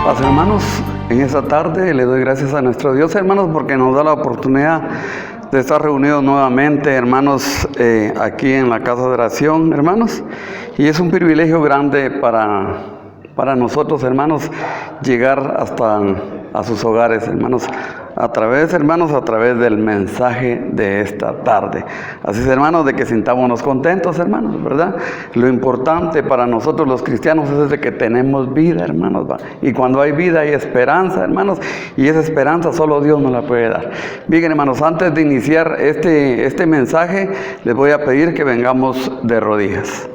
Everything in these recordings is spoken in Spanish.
Paz, hermanos, en esta tarde le doy gracias a nuestro Dios, hermanos, porque nos da la oportunidad de estar reunidos nuevamente, hermanos, aquí en la casa de oración, hermanos, y es un privilegio grande para nosotros, hermanos, llegar hasta a sus hogares, hermanos, a través del mensaje de esta tarde. Así es, hermanos, de que sintámonos contentos, hermanos, ¿verdad? Lo importante para nosotros los cristianos es de que tenemos vida, hermanos, ¿va? Y cuando hay vida hay esperanza, hermanos, y esa esperanza solo Dios nos la puede dar. Bien, hermanos, antes de iniciar este mensaje, les voy a pedir que vengamos de rodillas.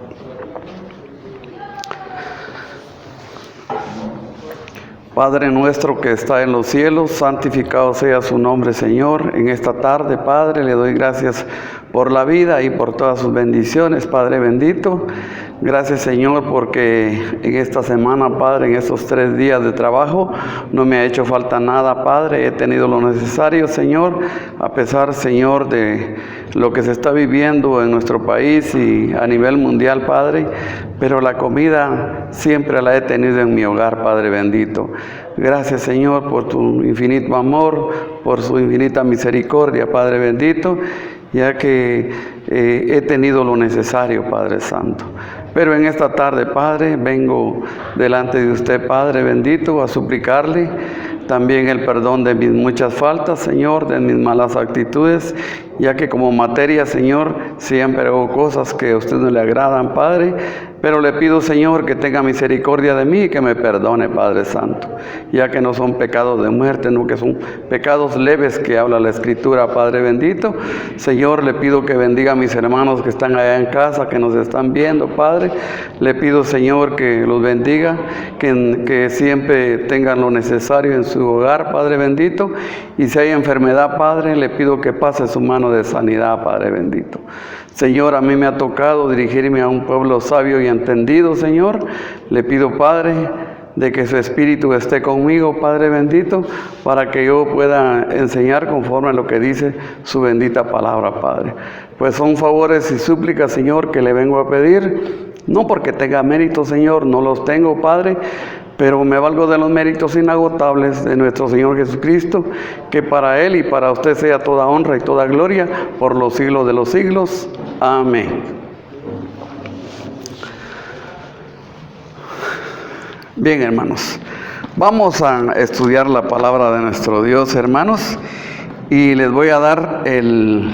Padre nuestro que está en los cielos, santificado sea su nombre, Señor. En esta tarde, Padre, le doy gracias por la vida y por todas sus bendiciones, Padre bendito. Gracias, Señor, porque en esta semana, Padre, en estos 3 días de trabajo, no me ha hecho falta nada, Padre. He tenido lo necesario, Señor, a pesar, Señor, de lo que se está viviendo en nuestro país y a nivel mundial, Padre. Pero la comida siempre la he tenido en mi hogar, Padre bendito. Gracias, Señor, por tu infinito amor, por su infinita misericordia, Padre bendito, ya que he tenido lo necesario, Padre Santo. Pero en esta tarde, Padre, vengo delante de usted, Padre bendito, a suplicarle también el perdón de mis muchas faltas, Señor, de mis malas actitudes, ya que como materia, Señor, siempre hago cosas que a usted no le agradan, Padre, pero le pido, Señor, que tenga misericordia de mí y que me perdone, Padre Santo, ya que no son pecados de muerte, no que son pecados leves que habla la Escritura, Padre bendito. Señor, le pido que bendiga a mis hermanos que están allá en casa, que nos están viendo, Padre. Le pido, Señor, que los bendiga, que siempre tengan lo necesario en su hogar, Padre bendito, y si hay enfermedad, Padre, le pido que pase su mano de sanidad, Padre bendito. Señor, a mí me ha tocado dirigirme a un pueblo sabio y entendido, Señor. Le pido, Padre, de que su Espíritu esté conmigo, Padre bendito, para que yo pueda enseñar conforme a lo que dice su bendita palabra, Padre. Pues son favores y súplicas, Señor, que le vengo a pedir, no porque tenga mérito, Señor, no los tengo, Padre, pero me valgo de los méritos inagotables de nuestro Señor Jesucristo, que para Él y para usted sea toda honra y toda gloria por los siglos de los siglos. Amén. Bien, hermanos, vamos a estudiar la palabra de nuestro Dios, hermanos, y les voy a dar el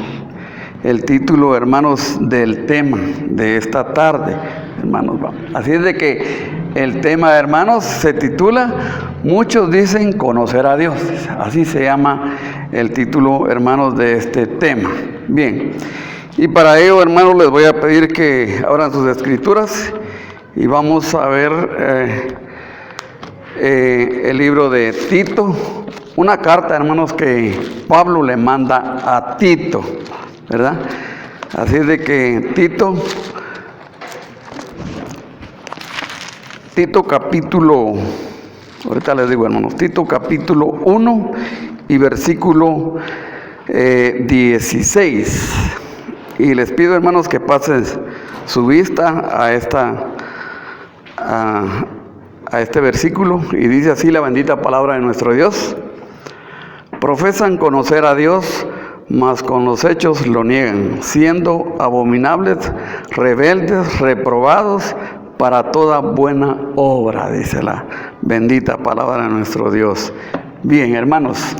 título, hermanos, del tema de esta tarde, hermanos. Así es de que el tema, hermanos, se titula, muchos dicen conocer a Dios. Así se llama el título, hermanos, de este tema. Bien, y para ello, hermanos, les voy a pedir que abran sus escrituras y vamos a ver el libro de Tito, una carta, hermanos, que Pablo le manda a Tito, ¿verdad? Así es de que Tito capítulo, ahorita les digo, hermanos, Tito capítulo 1 y versículo 16. Y les pido, hermanos, que pasen su vista a este versículo, y dice así la bendita palabra de nuestro Dios. Profesan conocer a Dios, mas con los hechos lo niegan, siendo abominables, rebeldes, reprobados para toda buena obra, dice la bendita palabra de nuestro Dios. Bien, hermanos,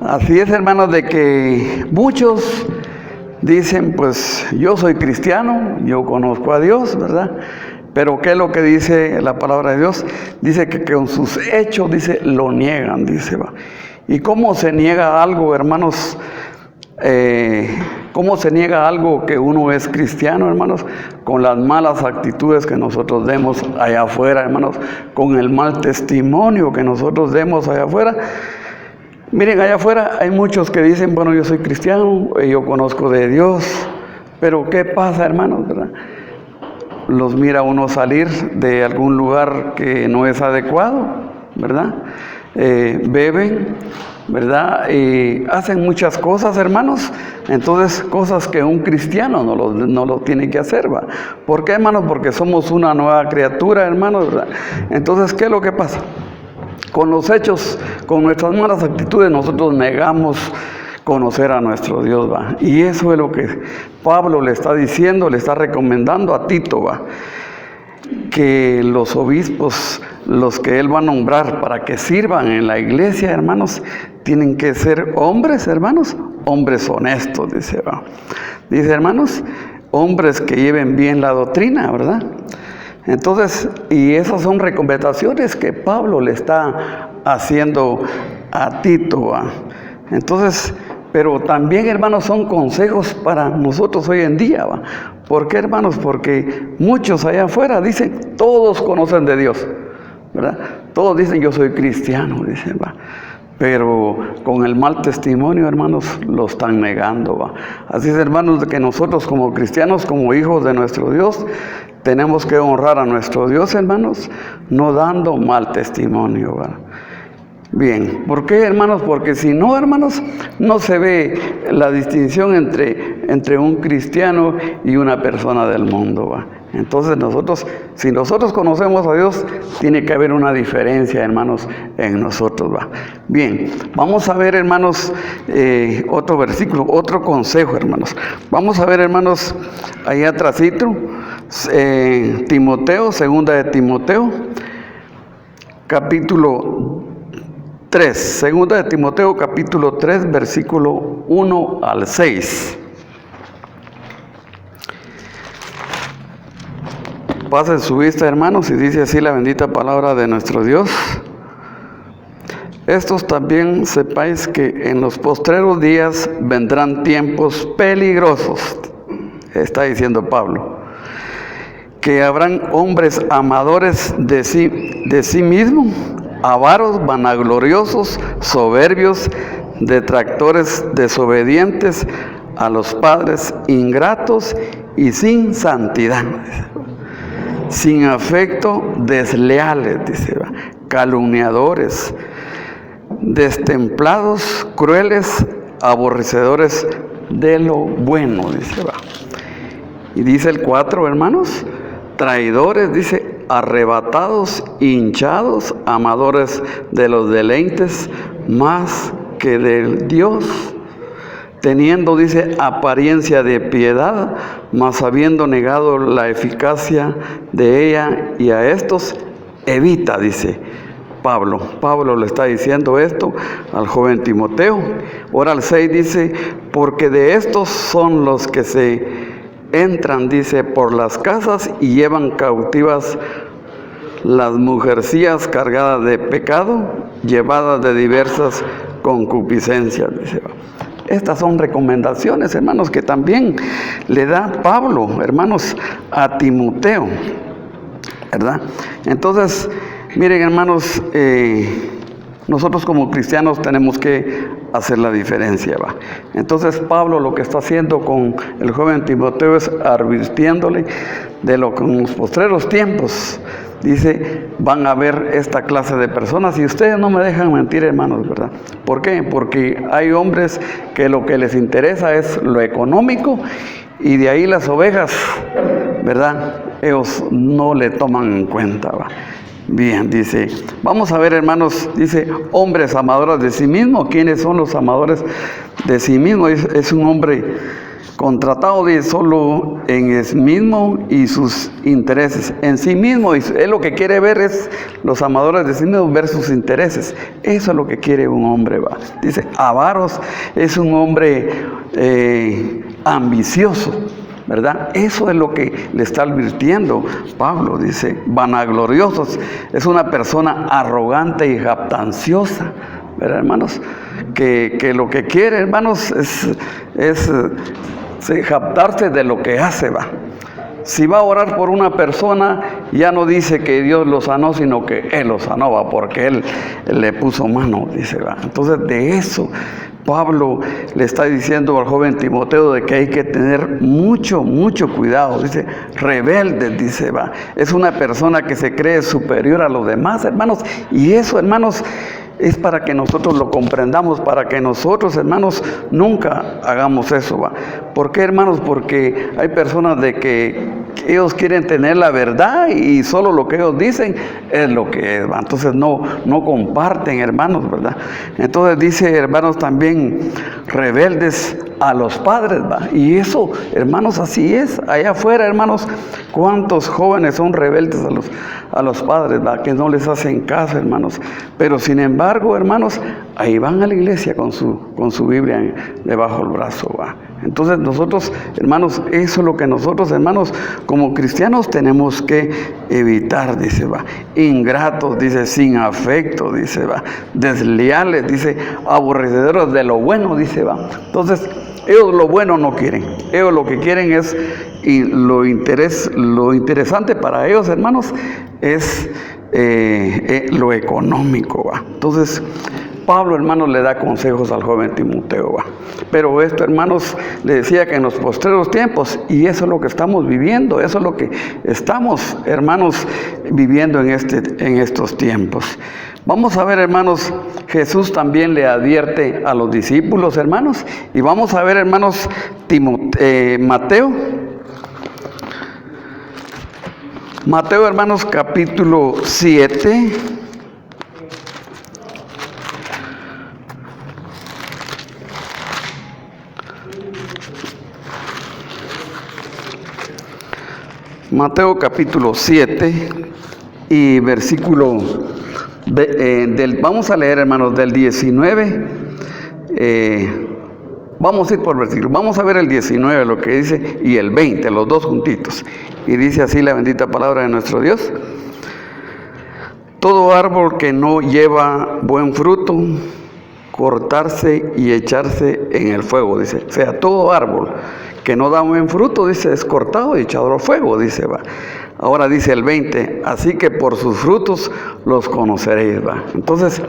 así es, hermanos, de que muchos dicen, pues yo soy cristiano, yo conozco a Dios, ¿verdad? Pero ¿qué es lo que dice la palabra de Dios? Dice que con sus hechos, dice, lo niegan, dice, va. ¿Y cómo se niega algo, hermanos? ¿Cómo se niega algo que uno es cristiano, hermanos? Con las malas actitudes que nosotros demos allá afuera, hermanos, con el mal testimonio que nosotros demos allá afuera. Miren, allá afuera hay muchos que dicen, bueno, yo soy cristiano, yo conozco de Dios, pero ¿qué pasa, hermanos, verdad? Los mira uno salir de algún lugar que no es adecuado, ¿verdad? Beben, ¿verdad? Y hacen muchas cosas, hermanos. Entonces, cosas que un cristiano no lo tiene que hacer, ¿va? ¿Por qué, hermanos? Porque somos una nueva criatura, hermanos, ¿verdad? Entonces, ¿qué es lo que pasa? Con los hechos, con nuestras malas actitudes, nosotros negamos conocer a nuestro Dios, ¿va? Y eso es lo que Pablo le está diciendo, le está recomendando a Tito, ¿va? Que los obispos, los que él va a nombrar para que sirvan en la iglesia, hermanos, tienen que ser hombres, hermanos, hombres honestos, dice, ¿va? Dice, hermanos, hombres que lleven bien la doctrina, ¿verdad? Entonces, y esas son recomendaciones que Pablo le está haciendo a Tito, ¿va? Entonces, pero también, hermanos, son consejos para nosotros hoy en día, ¿va? ¿Por qué, hermanos? Porque muchos allá afuera dicen, todos conocen de Dios, ¿verdad? Todos dicen, yo soy cristiano, dicen, ¿va? Pero con el mal testimonio, hermanos, lo están negando, ¿va? Así es, hermanos, de que nosotros como cristianos, como hijos de nuestro Dios, tenemos que honrar a nuestro Dios, hermanos, no dando mal testimonio, ¿va? Bien, ¿por qué, hermanos? Porque si no, hermanos, no se ve la distinción entre un cristiano y una persona del mundo, ¿va? Entonces nosotros, si nosotros conocemos a Dios, tiene que haber una diferencia, hermanos, en nosotros, ¿va? Bien, vamos a ver, hermanos, otro versículo, otro consejo, hermanos. Vamos a ver, hermanos, allá atrásito, Timoteo, segunda de Timoteo, capítulo 3, segunda de Timoteo, capítulo 3, versículo 1 al 6. Pasen su vista, hermanos, y dice así la bendita palabra de nuestro Dios. Estos también sepáis que en los postreros días vendrán tiempos peligrosos, está diciendo Pablo, que habrán hombres amadores de sí mismos, avaros, vanagloriosos, soberbios, detractores, desobedientes a los padres, ingratos y sin santidad, sin afecto, desleales, dice, calumniadores, destemplados, crueles, aborrecedores de lo bueno, dice, y dice el 4, hermanos, traidores, dice, arrebatados, hinchados, amadores de los deleites más que del Dios, teniendo, dice, apariencia de piedad, mas habiendo negado la eficacia de ella, y a estos evita, dice Pablo. Pablo le está diciendo esto al joven Timoteo. Ahora al 6 dice, porque de estos son los que se entran, dice, por las casas y llevan cautivas las mujercillas cargadas de pecado, llevadas de diversas concupiscencias, dice. Estas son recomendaciones, hermanos, que también le da Pablo, hermanos, a Timoteo, ¿verdad? Entonces, miren, hermanos, nosotros como cristianos tenemos que hacer la diferencia, ¿va? Entonces Pablo lo que está haciendo con el joven Timoteo es advirtiéndole de lo que en los postreros tiempos, dice, van a haber esta clase de personas, y ustedes no me dejan mentir, hermanos, ¿verdad? ¿Por qué? Porque hay hombres que lo que les interesa es lo económico, y de ahí las ovejas, ¿verdad? Ellos no le toman en cuenta, ¿va? Bien, dice, vamos a ver, hermanos, dice, hombres amadores de sí mismo. ¿Quiénes son los amadores de sí mismo? Es un hombre contratado de solo en sí mismo y sus intereses. En sí mismo, y él lo que quiere ver es los amadores de sí mismo, ver sus intereses. Eso es lo que quiere un hombre, va. Dice, avaros es un hombre ambicioso, ¿verdad? Eso es lo que le está advirtiendo Pablo. Dice, vanagloriosos, es una persona arrogante y jactanciosa, ¿verdad, hermanos? Que lo que quiere, hermanos, es jactarse de lo que hace, va. Si va a orar por una persona, ya no dice que Dios lo sanó, sino que Él lo sanó, va, porque Él le puso mano, dice, va. Entonces, de eso Pablo le está diciendo al joven Timoteo de que hay que tener mucho cuidado. Dice, rebelde, dice, va. Es una persona que se cree superior a los demás, hermanos. Y eso, hermanos, es para que nosotros lo comprendamos, para que nosotros, hermanos, nunca hagamos eso, ¿va? ¿Por qué, hermanos? Porque hay personas de que ellos quieren tener la verdad y solo lo que ellos dicen es lo que es, ¿va? Entonces no comparten, hermanos, ¿verdad? Entonces dice, hermanos, también rebeldes a los padres, ¿va? Y eso, hermanos, así es. Allá afuera, hermanos, cuántos jóvenes son rebeldes a los padres, ¿va? Que no les hacen caso, hermanos. Pero sin embargo, hermanos, ahí van a la iglesia con su Biblia debajo del brazo, ¿va? Entonces nosotros, hermanos, eso es lo que nosotros, hermanos, como cristianos tenemos que evitar, dice, va. Ingratos, dice, sin afecto, dice, va. Desleales, dice, aborrecedores de lo bueno, dice, va. Entonces, ellos lo bueno no quieren. Ellos lo que quieren es, y lo interesante para ellos, hermanos, es lo económico, va. Entonces, Pablo, hermanos, le da consejos al joven Timoteo, ¿va? Pero esto, hermanos, le decía que en los postreros tiempos, y eso es lo que estamos viviendo, eso es lo que estamos, hermanos, viviendo en estos tiempos. Vamos a ver, hermanos, Jesús también le advierte a los discípulos, hermanos, y vamos a ver, hermanos, Mateo, hermanos, capítulo 7. Mateo capítulo 7 y versículo vamos a leer, hermanos, del 19. Vamos a ir por versículo. Vamos a ver el 19, lo que dice, y el 20, los dos juntitos. Y dice así la bendita palabra de nuestro Dios. Todo árbol que no lleva buen fruto, cortarse y echarse en el fuego, dice. O sea, todo árbol que no da buen fruto, dice, es cortado y echado al fuego, dice, va. Ahora dice el 20, así que por sus frutos los conoceréis, va. Entonces,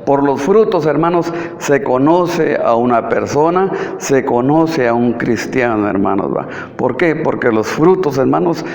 por los frutos, hermanos, se conoce a una persona, se conoce a un cristiano, hermanos, va. ¿Por qué? Porque los frutos, hermanos,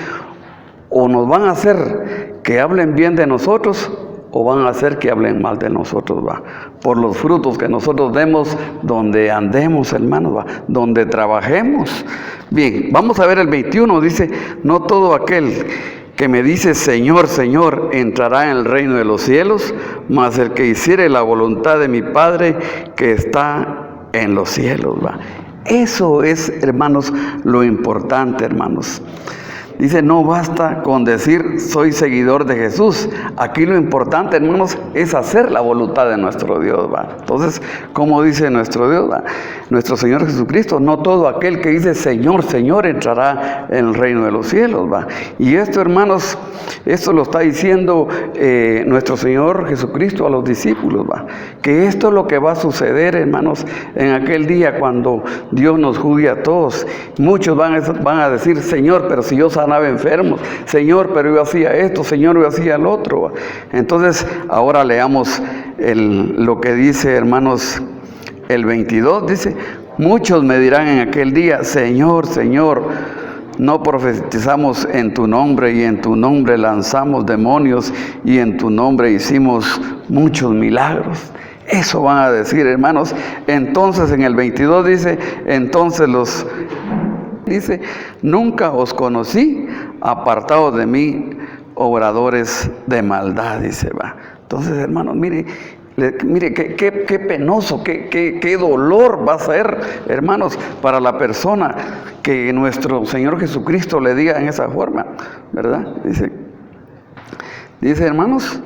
o nos van a hacer que hablen bien de nosotros, o van a hacer que hablen mal de nosotros, va. Por los frutos que nosotros demos donde andemos, hermanos, va. Donde trabajemos. Bien, vamos a ver el 21, dice, no todo aquel que me dice Señor, Señor, entrará en el reino de los cielos, mas el que hiciere la voluntad de mi Padre que está en los cielos, va. Eso es, hermanos, lo importante, hermanos. Dice, no basta con decir soy seguidor de Jesús. Aquí lo importante, hermanos, es hacer la voluntad de nuestro Dios, ¿va? Entonces, como dice nuestro Dios, ¿va? Nuestro Señor Jesucristo, no todo aquel que dice Señor, Señor, entrará en el reino de los cielos, ¿va? Y esto, hermanos, esto lo está diciendo nuestro Señor Jesucristo a los discípulos, ¿va? Que esto es lo que va a suceder, hermanos, en aquel día cuando Dios nos juzgue a todos. Muchos van a decir, Señor, pero si yo sanaba enfermos, Señor, pero yo hacía esto, Señor, yo hacía el otro. Entonces, ahora leamos lo que dice, hermanos, el 22, dice, muchos me dirán en aquel día, Señor, Señor, no profetizamos en tu nombre y en tu nombre lanzamos demonios y en tu nombre hicimos muchos milagros. Eso van a decir, hermanos. Entonces, en el 22 dice, entonces dice, nunca os conocí, apartados de mí, obradores de maldad, dice, va. Entonces, hermanos, mire qué penoso, qué dolor va a ser, hermanos, para la persona que nuestro Señor Jesucristo le diga en esa forma, ¿verdad? Dice, hermanos,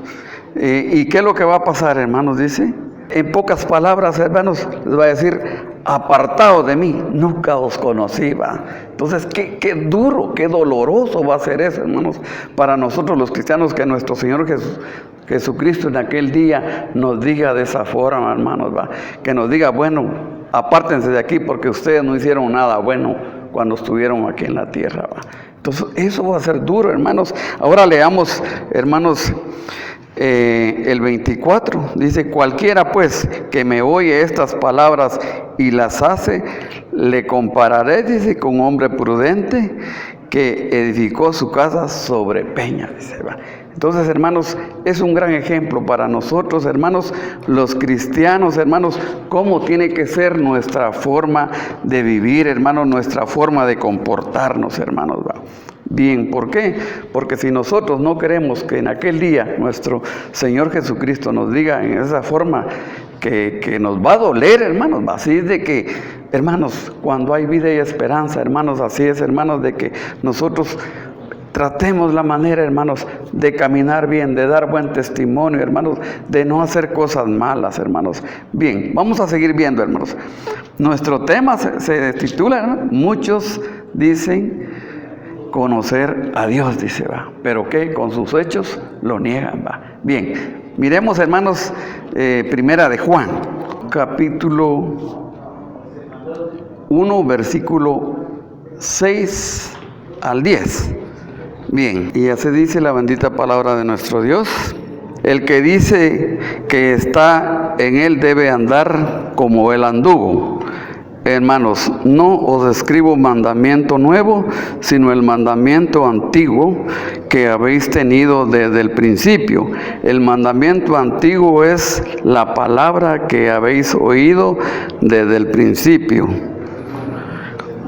¿y qué es lo que va a pasar, hermanos? Dice, en pocas palabras, hermanos, les va a decir, apartado de mí, nunca os conocí, va. Entonces, qué duro, qué doloroso va a ser eso, hermanos, para nosotros los cristianos, que nuestro Señor Jesucristo en aquel día nos diga de esa forma, hermanos, va. Que nos diga, bueno, apártense de aquí porque ustedes no hicieron nada bueno cuando estuvieron aquí en la tierra, va. Entonces, eso va a ser duro, hermanos. Ahora leamos, hermanos, el 24, dice, cualquiera pues que me oye estas palabras y las hace, le compararé, dice, con hombre prudente que edificó su casa sobre peña, dice, va. Entonces, hermanos, es un gran ejemplo para nosotros, hermanos, los cristianos, hermanos, cómo tiene que ser nuestra forma de vivir, hermanos, nuestra forma de comportarnos, hermanos, va. Bien, ¿por qué? Porque si nosotros no queremos que en aquel día nuestro Señor Jesucristo nos diga en esa forma que nos va a doler, hermanos, así es de que, hermanos, cuando hay vida y esperanza, hermanos, así es, hermanos, de que nosotros tratemos la manera, hermanos, de caminar bien, de dar buen testimonio, hermanos, de no hacer cosas malas, hermanos. Bien, vamos a seguir viendo, hermanos. Nuestro tema se titula, hermanos, muchos dicen conocer a Dios, dice, va. Pero que con sus hechos lo niegan, va. Bien, miremos, hermanos, primera de Juan, capítulo 1, versículo 6 al 10. Bien, y así dice la bendita palabra de nuestro Dios. El que dice que está en él debe andar como él anduvo. Hermanos, no os escribo mandamiento nuevo, sino el mandamiento antiguo que habéis tenido desde el principio. El mandamiento antiguo es la palabra que habéis oído desde el principio.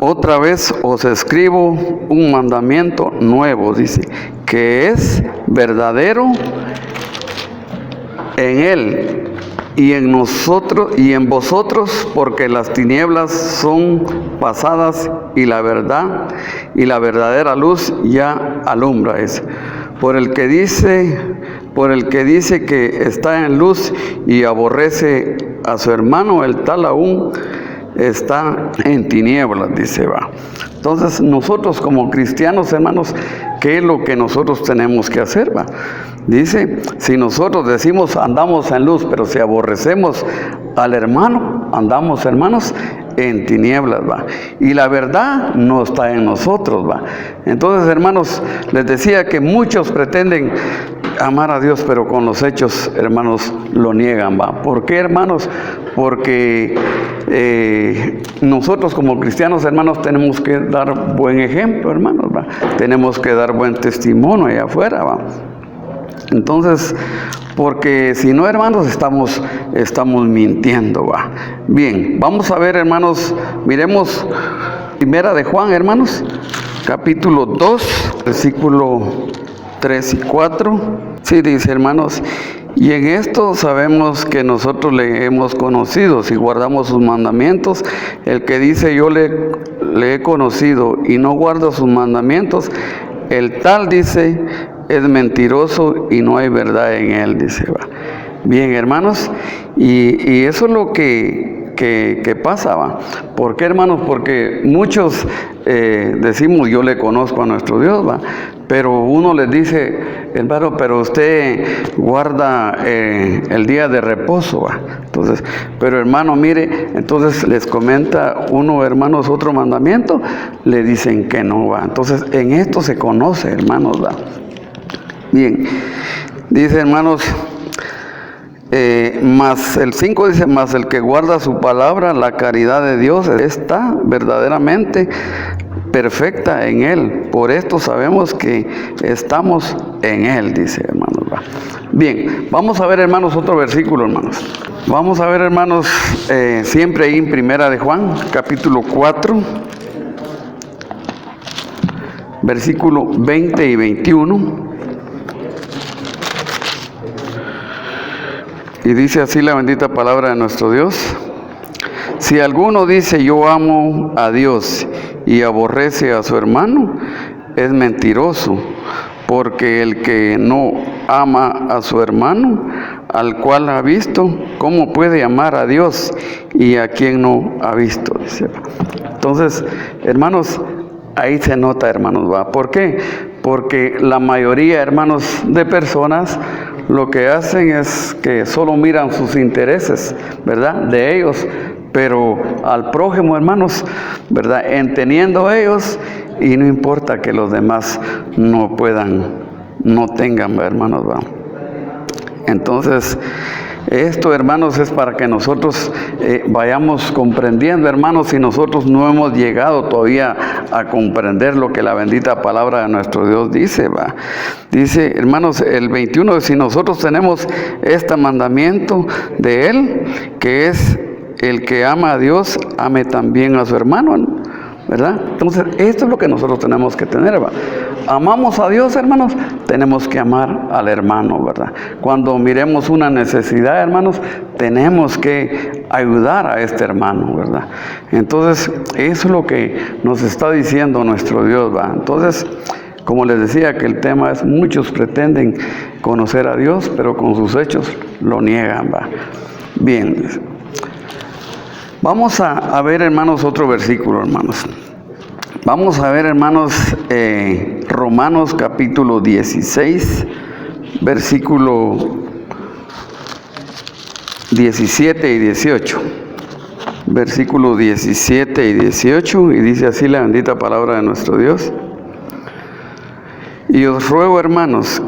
Otra vez os escribo un mandamiento nuevo, dice, que es verdadero en él y en nosotros y en vosotros, porque las tinieblas son pasadas y la verdad y la verdadera luz ya alumbra. Es por el que dice que está en luz y aborrece a su hermano, el tal aún está en tinieblas, dice, va. Entonces, nosotros como cristianos, hermanos, ¿qué es lo que nosotros tenemos que hacer, va? Dice, si nosotros decimos andamos en luz, pero si aborrecemos al hermano, andamos, hermanos, en tinieblas, va. Y la verdad no está en nosotros, va. Entonces, hermanos, les decía que muchos pretenden amar a Dios, pero con los hechos, hermanos, lo niegan, va. ¿Por qué, hermanos? Porque nosotros como cristianos, hermanos, tenemos que dar buen ejemplo, hermanos, va. Tenemos que dar buen testimonio allá afuera, va. Entonces, porque si no, hermanos, estamos mintiendo, va. Bien, vamos a ver, hermanos, miremos primera de Juan, hermanos, capítulo 2, versículo 3 y 4. Sí, dice, hermanos, y en esto sabemos que nosotros le hemos conocido, si guardamos sus mandamientos. El que dice yo le he conocido y no guarda sus mandamientos, el tal, dice, es mentiroso y no hay verdad en él, dice, va. Bien, hermanos, y eso es lo que pasa, va. ¿Por qué, hermanos? Porque muchos decimos yo le conozco a nuestro Dios, va. Pero uno les dice, hermano, pero usted guarda el día de reposo, va. Entonces, pero hermano, mire, entonces les comenta uno, hermanos, otro mandamiento, le dicen que no, va. Entonces, en esto se conoce, hermanos, va. Bien, dice, hermanos, más el 5 dice, más el que guarda su palabra, la caridad de Dios está verdaderamente perfecta en él. Por esto sabemos que estamos en él, dice, hermanos. Va. Bien, vamos a ver, hermanos, otro versículo, hermanos. Vamos a ver, hermanos, siempre ahí en primera de Juan, capítulo 4, versículo 20 y 21. Y dice así la bendita palabra de nuestro Dios. Si alguno dice yo amo a Dios y aborrece a su hermano, es mentiroso, porque el que no ama a su hermano, al cual ha visto, ¿cómo puede amar a Dios y a quien no ha visto? Dice. Entonces, hermanos, ahí se nota, hermanos, ¿va? ¿Por qué? Porque la mayoría, hermanos, de personas lo que hacen es que solo miran sus intereses, ¿verdad?, de ellos, pero al prójimo, hermanos, ¿verdad?, entendiendo ellos, y no importa que los demás no puedan, no tengan, hermanos, ¿va? Entonces, Esto, hermanos, es para que nosotros vayamos comprendiendo, hermanos, si nosotros no hemos llegado todavía a comprender lo que la bendita palabra de nuestro Dios dice, ¿va? Dice, hermanos, el 21, si nosotros tenemos este mandamiento de Él, que es el que ama a Dios, ame también a su hermano, ¿no? ¿Verdad? Entonces, esto es lo que nosotros tenemos que tener, ¿va? Amamos a Dios, hermanos, tenemos que amar al hermano, ¿verdad? Cuando miremos una necesidad, hermanos, tenemos que ayudar a este hermano, ¿verdad? Entonces, eso es lo que nos está diciendo nuestro Dios, ¿va? Entonces, como les decía, que el tema es, muchos pretenden conocer a Dios, pero con sus hechos lo niegan, ¿va? Bien, vamos a ver, hermanos, otro versículo, hermanos. Vamos a ver, hermanos, Romanos capítulo 16, versículo 17 y 18. Versículo 17 y 18, y dice así la bendita palabra de nuestro Dios. Y os ruego, hermanos,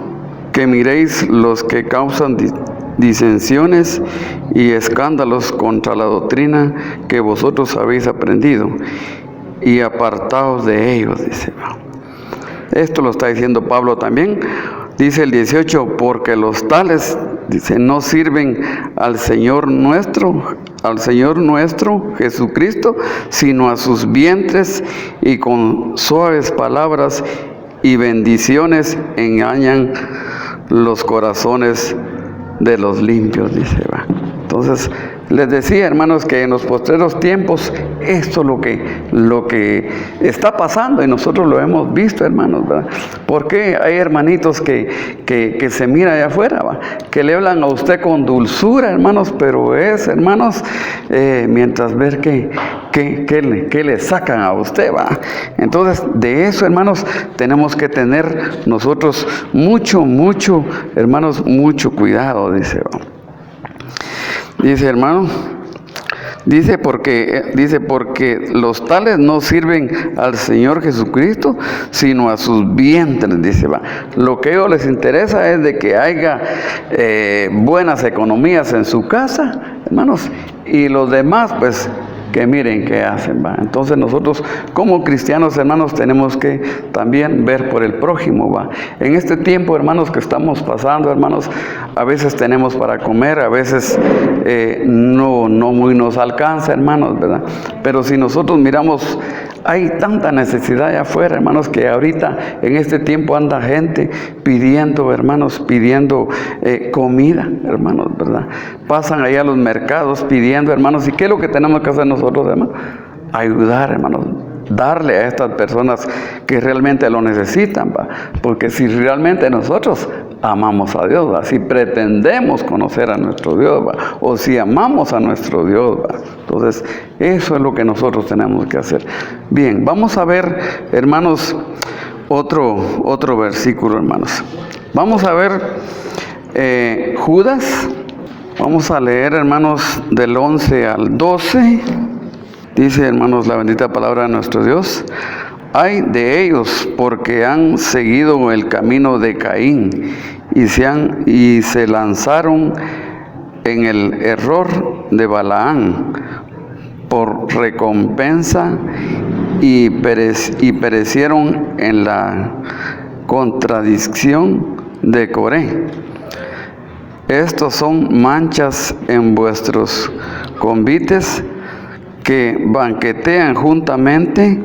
que miréis los que causan disensiones y escándalos contra la doctrina que vosotros habéis aprendido, y apartaos de ellos, dice. Esto lo está diciendo Pablo también. Dice el 18, porque los tales, dice, no sirven al Señor nuestro Jesucristo, sino a sus vientres, y con suaves palabras y bendiciones engañan los corazones de los limpios, dice, va. Entonces, les decía, hermanos, que en los postreros tiempos esto es lo que está pasando, y nosotros lo hemos visto, hermanos, ¿verdad? Porque hay hermanitos que se miran allá afuera, ¿va? Que le hablan a usted con dulzura, hermanos, pero es, hermanos, mientras ver que le sacan a usted, ¿va? Entonces, de eso, hermanos, tenemos que tener nosotros mucho, hermanos, mucho cuidado, dice, ¿va? Dice, hermano, dice porque los tales no sirven al Señor Jesucristo, sino a sus vientres, dice, va. Lo que a ellos les interesa es de que haya buenas economías en su casa, hermanos, y los demás, pues, que miren qué hacen, va. Entonces nosotros como cristianos, hermanos, tenemos que también ver por el prójimo, va. En este tiempo, hermanos, que estamos pasando, hermanos, a veces tenemos para comer, a veces no muy nos alcanza, hermanos, ¿verdad? Pero si nosotros miramos, hay tanta necesidad allá afuera, hermanos, que ahorita en este tiempo anda gente pidiendo, hermanos, comida, hermanos, ¿verdad? Pasan allá a los mercados pidiendo, hermanos, ¿y qué es lo que tenemos que hacer nosotros, hermanos? Ayudar, hermanos, darle a estas personas que realmente lo necesitan, ¿va? Porque si realmente nosotros amamos a Dios, ¿va? Si pretendemos conocer a nuestro Dios, ¿va? O si amamos a nuestro Dios, ¿va? Entonces, eso es lo que nosotros tenemos que hacer. Bien, vamos a ver, hermanos, otro versículo, hermanos. Vamos a ver Judas. Vamos a leer, hermanos, del 11 al 12. Dice, hermanos, la bendita palabra de nuestro Dios. Ay de ellos, porque han seguido el camino de Caín y se lanzaron en el error de Balaán por recompensa, y perecieron en la contradicción de Coré. Estos son manchas en vuestros convites, que banquetean juntamente,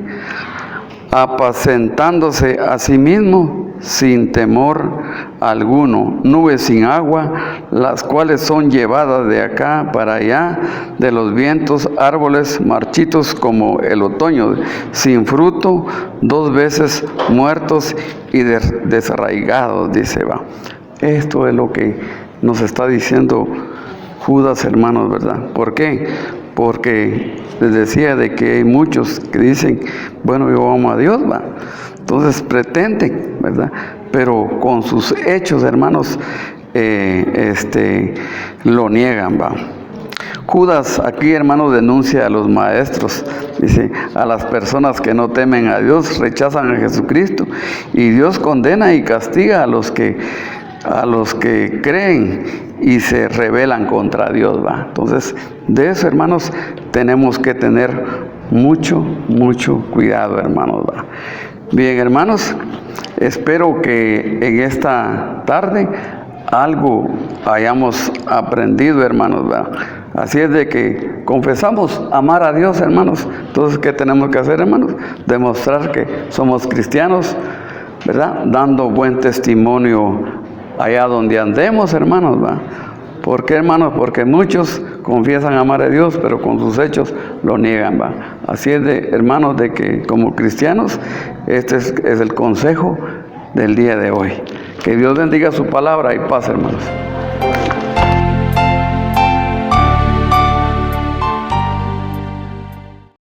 apacentándose a sí mismos sin temor alguno, nubes sin agua, las cuales son llevadas de acá para allá de los vientos, árboles marchitos como el otoño, sin fruto, 2 veces muertos y desarraigados, dice, va. Esto es lo que nos está diciendo Judas, hermanos, ¿verdad? ¿Por qué? Porque les decía de que hay muchos que dicen, bueno, yo amo a Dios, ¿va? Entonces pretenden, ¿verdad? Pero con sus hechos, hermanos, lo niegan, ¿va? Judas aquí, hermanos, denuncia a los maestros, dice, a las personas que no temen a Dios, rechazan a Jesucristo, y Dios condena y castiga a los que a los que creen y se rebelan contra Dios, ¿va? Entonces, de eso, hermanos, tenemos que tener mucho cuidado, hermanos, ¿va? Bien, hermanos, espero que en esta tarde algo hayamos aprendido, hermanos, ¿verdad? Así es de que confesamos amar a Dios, hermanos. Entonces, ¿qué tenemos que hacer, hermanos? Demostrar que somos cristianos, ¿verdad? Dando buen testimonio allá donde andemos, hermanos, ¿verdad? ¿Por qué, hermanos? Porque muchos confiesan amar a Dios, pero con sus hechos lo niegan, ¿va? Así es, hermanos, de que como cristianos, este es el consejo del día de hoy. Que Dios bendiga su palabra y paz, hermanos.